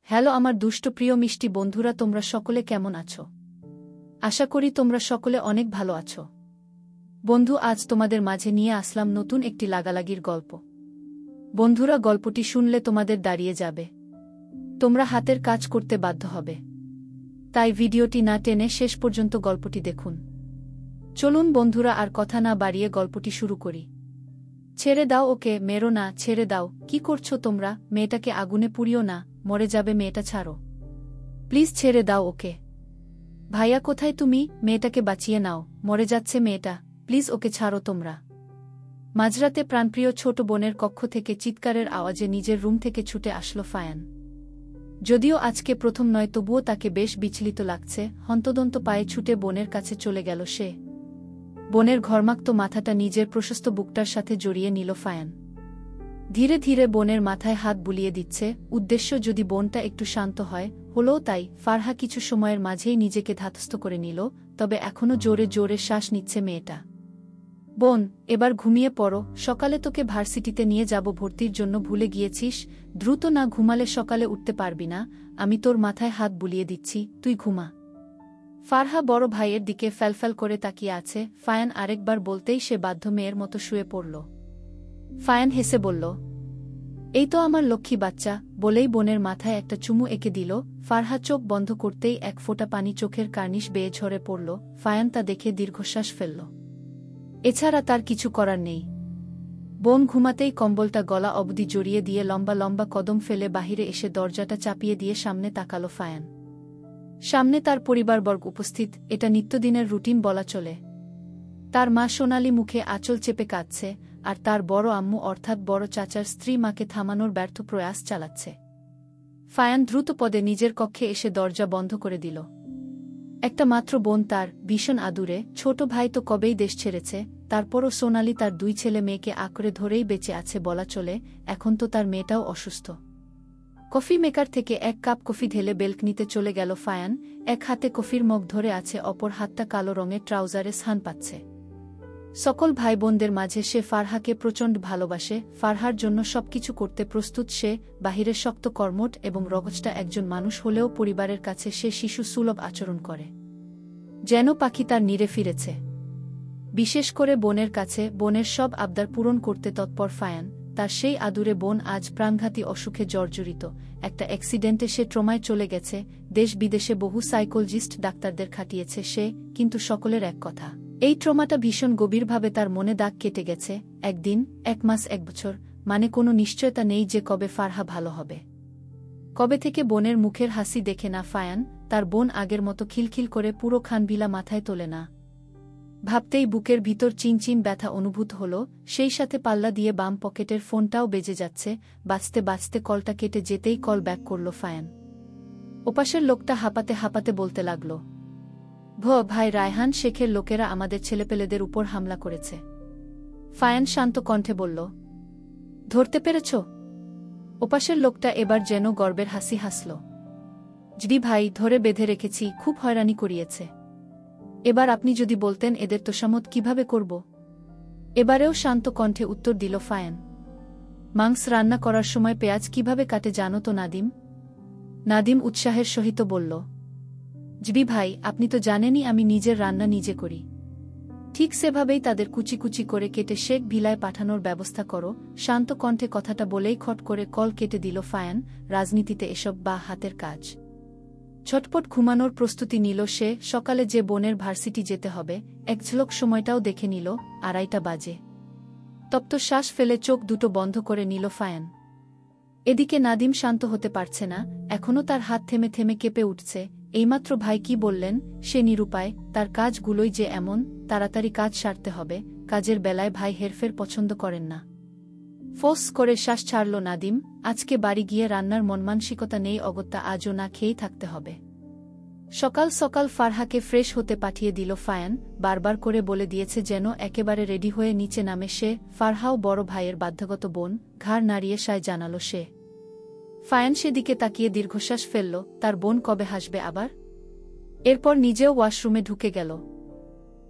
Hello আমার দুষ্ট প্রিয় মিষ্টি বন্ধুরা, তোমরা সকলে কেমন আছো? আশা করি তোমরা সকলে অনেক ভালো আছো। বন্ধু, আজ তোমাদের মাঝে নিয়ে আসলাম নতুন একটি লাগালাগির গল্প। বন্ধুরা, গল্পটি শুনলে তোমাদের দাঁড়িয়ে যাবে, তোমরা হাতের কাজ করতে বাধ্য হবে। তাই ভিডিওটি না টেনে শেষ পর্যন্ত গল্পটি দেখুন। চলুন বন্ধুরা, আর কথা না বাড়িয়ে গল্পটি শুরু করি। ছেড়ে দাও ওকে, মেরো না, ছেড়ে দাও। কি করছো তোমরা? মেয়েটাকে আগুনে পুড়িও না, মরে যাবে মেয়েটা, ছাড়ো প্লিজ, ছেড়ে দাও ওকে। ভাইয়া কোথায় তুমি? মেয়েটাকে বাঁচিয়ে নাও, মরে যাচ্ছে মেয়েটা, প্লিজ ওকে ছাড়ো তোমরা। মাঝরাতে প্রাণপ্রিয় ছোট বোনের কক্ষ থেকে চিৎকারের আওয়াজে নিজের রুম থেকে ছুটে আসলো ফায়ান। যদিও আজকে প্রথম নয়, তবুও তাকে বেশ বিচলিত লাগছে। হন্তদন্ত পায়ে ছুটে বোনের কাছে চলে গেল সে। বোনের ঘর্মাক্ত মাথাটা নিজের প্রশস্ত বুকটার সাথে জড়িয়ে নিল ফায়ান। ধীরে ধীরে বোনের মাথায় হাত বুলিয়ে দিচ্ছে, উদ্দেশ্য যদি বোনটা একটু শান্ত হয়। হলোও তাই। ফারহা কিছু সময়ের মাঝেই নিজেকে ধাতস্থ করে নিল, তবে এখনও জোরে জোরে শ্বাস নিচ্ছে মেয়েটা। বোন, এবার ঘুমিয়ে পড়ো, সকালে তোকে ভার্সিটিতে নিয়ে যাব ভর্তির জন্য, ভুলে গিয়েছিস? দ্রুত না ঘুমালে সকালে উঠতে পারবি না। আমি তোর মাথায় হাত বুলিয়ে দিচ্ছি, তুই ঘুমা। ফারহা বড় ভাইয়ের দিকে ফ্যালফ্যাল করে তাকিয়ে আছে। ফায়ান আরেকবার বলতেই সে বাধ্য মেয়ের মতো শুয়ে পড়ল। ফায়ান হেসে বলল, এই তো আমার লক্ষ্মী বাচ্চা, বলেই বোনের মাথায় একটা চুমু এঁকে দিল। ফারহা চোখ বন্ধ করতেই এক ফোঁটা পানি চোখের কার্নিশ বেয়ে ঝরে পড়ল। ফায়ান তা দেখে দীর্ঘশ্বাস ফেলল। এছাড়া তার কিছু করার নেই। বোন ঘুমাতেই কম্বলটা গলা অবধি জড়িয়ে দিয়ে লম্বা লম্বা কদম ফেলে বাহিরে এসে দরজাটা চাপিয়ে দিয়ে সামনে তাকালো ফায়ান। সামনে তার পরিবারবর্গ উপস্থিত, এটা নিত্যদিনের রুটিন বলা চলে। তার মা সোনালি মুখে আঁচল চেপে কাঁদছে, আর তার বড় আম্মু অর্থাৎ বড় চাচার স্ত্রী মাকে থামানোর ব্যর্থ প্রয়াস চালাচ্ছে। ফায়ান দ্রুত পদে নিজের কক্ষে এসে দরজা বন্ধ করে দিল। একটা মাত্র বোন তার, ভীষণ আদুরে। ছোট ভাই তো কবেই দেশ ছেড়েছে, তারপরও সোনালি তার দুই ছেলে মেয়েকে আঁকড়ে ধরেই বেঁচে আছে বলা চলে। এখন তো তার মেয়েটাও অসুস্থ। কফি মেকার থেকে এক কাপ কফি ঢেলে বেলকনিতে চলে গেল ফায়ান। এক হাতে কফির মগ ধরে আছে, অপর হাতটা কালো রঙের ট্রাউজারে স্থান পাচ্ছে। সকল ভাই বোনদের মাঝে সে ফারহাকে প্রচণ্ড ভালোবাসে। ফারহার জন্য সবকিছু করতে প্রস্তুত সে। বাহিরে শক্ত কর্মঠ এবং রগজটা একজন মানুষ হলেও পরিবারের কাছে সে শিশু সুলভ আচরণ করে, যেন পাখি তার নীড়ে ফিরেছে। বিশেষ করে বোনের কাছে বোনের সব আবদার পূরণ করতে তৎপর ফায়ান। তার সেই আদুরে বোন আজ প্রাণঘাতী অসুখে জর্জরিত। একটা অ্যাক্সিডেন্টে সে ট্রমায় চলে গেছে। দেশ বিদেশে বহু সাইকোলজিস্ট ডাক্তারদের খাটিয়েছে সে, কিন্তু সকলের এক কথা, এই ট্রমাটা ভীষণ গভীরভাবে তার মনে দাগ কেটে গেছে। একদিন, এক মাস, এক বছর, মানে কোনো নিশ্চয়তা নেই যে কবে ফারহা ভালো হবে। কবে থেকে বোনের মুখের হাসি দেখে না ফায়ান। তার বোন আগের মতো খিলখিল করে পুরো খানভিলা মাথায় তোলে না। ভাবতেই বুকের ভিতর চিনচিন ব্যথা অনুভূত হল। সেই সাথে পাল্লা দিয়ে বাম পকেটের ফোনটাও বেজে যাচ্ছে। বাঁচতে বাঁচতে কলটা কেটে যেতেই কল ব্যাক করল ফায়ান। ওপাশের লোকটা হাঁপাতে হাঁপাতে বলতে লাগল, ভাই রায়হান শেখের লোকেরা আমাদের ছেলেপেলেদের উপর হামলা করেছে। ফায়ান শান্ত কণ্ঠে বলল, ধরতে পেরেছ? ওপাশের লোকটা এবার যেন গর্বের হাসি হাসল। জি ভাই, ধরে বেঁধে রেখেছি, খুব হয়রানি করিয়েছে। এবার আপনি যদি বলতেন এদের তোষামত কিভাবে করব। এবারেও শান্ত কণ্ঠে উত্তর দিল ফায়ান। মাংস রান্না করার সময় পেঁয়াজ কিভাবে কাটে জানো তো নাদিম? নাদিম উৎসাহের সহিত বলল, জি ভাই, আপনি তো জানেনই আমি নিজের রান্না নিজে করি। ঠিক সেভাবেই তাদের কুচি কুচি করে কেটে শেখ ভিলায় পাঠানোর ব্যবস্থা করো। শান্ত কণ্ঠে কথাটা বলেই খট করে কল কেটে দিল ফায়ান। রাজনীতিতে এসব বা হাতের কাজ। ছটপট ঘুমানোর প্রস্তুতি নিল সে। সকালে যে বোনের ভার্সিটি যেতে হবে, এক ঝলক সময়টাও দেখে নিল, 2:30 বাজে। তপ্ত শ্বাস ফেলে চোখ দুটো বন্ধ করে নিল ফায়ান। এদিকে নাদিম শান্ত হতে পারছে না, এখনও তার হাত থেমে থেমে কেঁপে উঠছে। এইমাত্র ভাই কি বললেন, সে নিরুপায়। তার কাজগুলোই যে এমন, তাড়াতাড়ি কাজ সারতে হবে। কাজের বেলায় ভাই হেরফের পছন্দ করেন না। ফোঁস করে শ্বাস ছাড়ল নাদিম। আজকে বাড়ি গিয়ে রান্নার মনমানসিকতা নেই অগত্যা, আজও না খেয়েই থাকতে হবে। সকাল সকাল ফারহাকে ফ্রেশ হতে পাঠিয়ে দিল ফায়ান। বারবার করে বলে দিয়েছে যেন একেবারে রেডি হয়ে নিচে নামে সে। ফারহাও বড় ভাইয়ের বাধ্যগত বোন, ঘাড় নাড়িয়ে সায় জানাল সে। ফায়ান সেদিকে তাকিয়ে দীর্ঘশ্বাস ফেলল। তার বোন কবে হাসবে আবার? এরপর নিজেও ওয়াশরুমে ঢুকে গেল।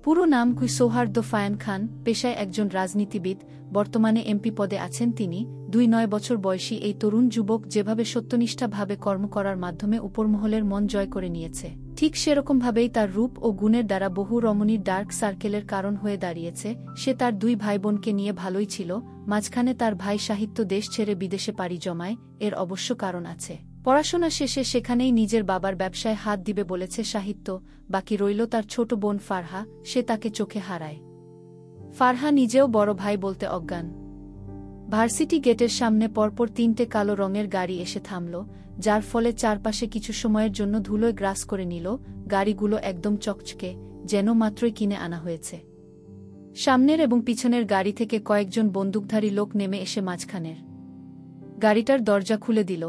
পুরো নাম সৌহার্দ্য ফায়ান খান, পেশায় একজন রাজনীতিবিদ, বর্তমানে এমপি পদে আছেন তিনি। 9 বছর বয়সী এই তরুণ যুবক যেভাবে সত্যনিষ্ঠাভাবে কর্ম করার মাধ্যমে উপরমহলের মন জয় করে নিয়েছে, ঠিক সেরকমভাবেই তার রূপ ও গুণের দ্বারা বহু রমণীর ডার্ক সার্কেলের কারণ হয়ে দাঁড়িয়েছে। সে তার 2 ভাইবোনকে নিয়ে ভালোই ছিল, মাঝখানে তার ভাই সাহিত্য দেশ ছেড়ে বিদেশে পাড়ি জমায়, এর অবশ্য কারণ আছে। পড়াশোনা শেষে সেখানেই নিজের বাবার ব্যবসায় হাত দিবে বলেছে সাহিত্য। বাকি রইল তার ছোট বোন ফারহা, সে তাকে চোখে হারায়। ফারহা নিজেও বড় ভাই বলতে অজ্ঞান। ভার্সিটি গেটের সামনে পরপর 3টে কালো রঙের গাড়ি এসে থামল, যার ফলে চারপাশে কিছু সময়ের জন্য ধুলোয় গ্রাস করে নিল। গাড়িগুলো একদম চকচকে, যেন মাত্রই কিনে আনা হয়েছে। সামনের এবং পিছনের গাড়ি থেকে কয়েকজন বন্দুকধারী লোক নেমে এসে মাঝখানের গাড়িটার দরজা খুলে দিল।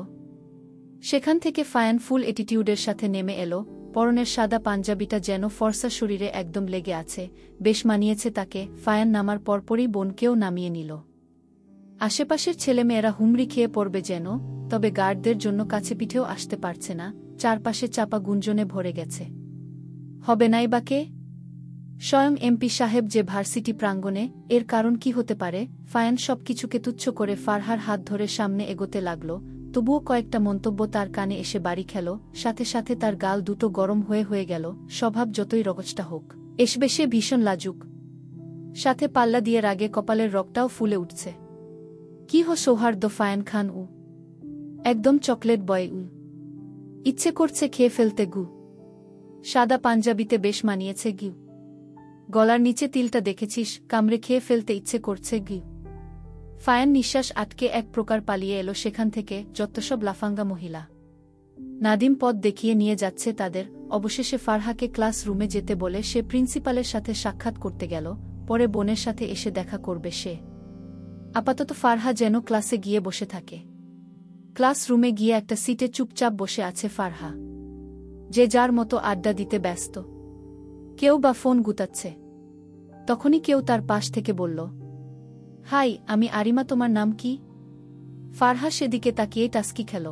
সেখান থেকে ফায়ান ফুল অ্যাটিটিউডের সাথে নেমে এলো। পরনের সাদা পাঞ্জাবিটা যেন ফর্সা শরীরে একদম লেগে আছে, বেশ মানিয়েছে তাকে। ফায়ান নামার পরপরই বোনকেও নামিয়ে নিল। আশেপাশের ছেলেমেয়েরা হুমড়ি খেয়ে পড়বে যেন, তবে গার্ডদের জন্য কাছে পিঠেও আসতে পারছে না। চারপাশে চাপা গুঞ্জনে ভরে গেছে। হবে নাই বা কে? স্বয়ং এমপি সাহেব যে ভার্সিটি প্রাঙ্গণে। এর কারণ কি হতে পারে? ফায়ান সবকিছুকে তুচ্ছ করে ফারহার হাত ধরে সামনে এগোতে লাগল। তবুও কয়েকটা মন্তব্য তার কানে এসে বাড়ি খেল। সাথে সাথে তার গাল দুটো গরম হয়ে গেল। স্বভাব যতই রকচটা হোক, এসবে সে ভীষণ লাজুক। সাথে পাল্লা দিয়ে রাগে কপালের রগটাও ফুলে উঠছে। কি সৌহার্দ্য ফায়ান খান! একদম চকলেট বয়! ইচ্ছে করছে খেয়ে ফেলতে গু। সাদা পাঞ্জাবিতে বেশ মানিয়েছে গিউ। গলার নিচে তিলটা দেখেছিস? কামড়ে খেয়ে ফেলতে ইচ্ছে করছে গিউ। ফায়ান নিঃশ্বাস আটকে এক প্রকার পালিয়ে এলো সেখান থেকে। যত্তসব লাফাঙ্গা মহিলা। নাদিম পথ দেখিয়ে নিয়ে যাচ্ছে তাদের। অবশেষে ফারহাকে ক্লাস রুমে যেতে বলে সে প্রিন্সিপালের সাথে সাক্ষাৎ করতে গেল। পরে বোনের সাথে এসে দেখা করবে সে। আপাতত ফারহা যেন ক্লাসে গিয়ে বসে থাকে। ক্লাসরুমে গিয়ে একটা সিটে চুপচাপ বসে আছে ফারহা। যে যার মতো আড্ডা দিতে ব্যস্ত, কেউ বা ফোন গুতাচ্ছে। তখনই কেউ তার পাশ থেকে বলল, হাই, আমি আরিমা, তোমার নাম কি? ফারহা সেদিকে তাকিয়ে টাস্কি খেল।